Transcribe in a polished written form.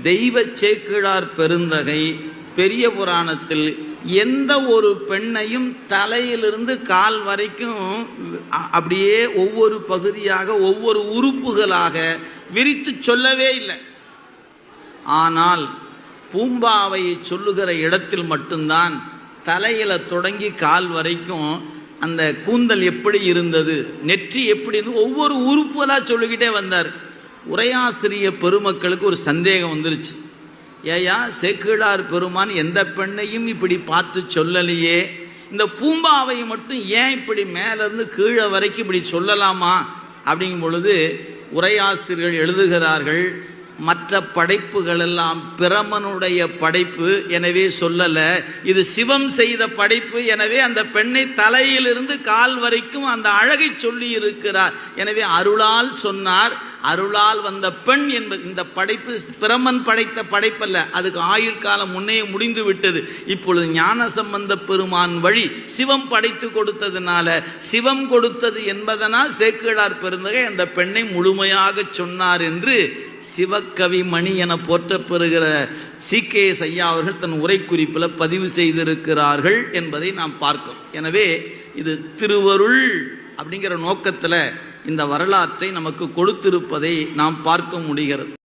தெய்வ சேக்கிழார் பெருந்தகை பெரிய புராணத்தில் எந்த ஒரு பெண்ணையும் தலையிலிருந்து கால் வரைக்கும் அப்படியே ஒவ்வொரு பகுதியாக ஒவ்வொரு உறுப்புகளாக விரித்து சொல்லவே இல்லை. ஆனால் பூம்பாவையை சொல்லுகிற இடத்தில் மட்டும்தான் தலையில தொடங்கி கால் வரைக்கும் அந்த கூந்தல் எப்படி இருந்தது, நெற்றி எப்படி இருந்து ஒவ்வொரு உறுப்புகளா சொல்லிக்கிட்டே வந்தார். உரையாசிரிய பெருமக்களுக்கு ஒரு சந்தேகம் வந்துருச்சு. ஏயா சேக்கிழார் பெருமான் எந்த பெண்ணையும் இப்படி பார்த்து சொல்லலையே, இந்த பூம்பாவை மட்டும் ஏன் இப்படி மேலிருந்து கீழே வரைக்கும் இப்படி சொல்லலாமா அப்படிங்கும் பொழுது உரையாசிரியர்கள் எழுதுகிறார்கள், மற்ற படைப்புகள் எல்லாம் பிரமனுடைய படைப்பு, எனவே சொல்லல. இது சிவம் செய்த படைப்பு, எனவே அந்த பெண்ணை தலையிலிருந்து கால் வரைக்கும் அந்த அழகை சொல்லி இருக்கிறார். எனவே அருளால் சொன்னார். அருளால் வந்த பெண் என்பது இந்த படைப்பு பிரமன் படைத்த படைப்பல்ல, அதுக்கு ஆயுட்காலம் முன்னே முடிந்து விட்டது. இப்பொழுது ஞானசம்பந்த பெருமான் வழி சிவம் படைத்து கொடுத்ததுனால, சிவம் கொடுத்தது என்பதனால் சேக்கிழார் பெருந்தகை அந்த பெண்ணை முழுமையாக சொன்னார் என்று சிவக்கவி மணி என போற்றப்பெறுகிற CKS ஐயா அவர்கள் தன் உரை குறிப்பில் பதிவு செய்திருக்கிறார்கள் என்பதை நாம் பார்க்கிறோம். எனவே இது திருவருள் அப்படிங்கிற நோக்கத்தில் இந்த வரலாற்றை நமக்கு கொடுத்திருப்பதை நாம் பார்க்க முடிகிறது.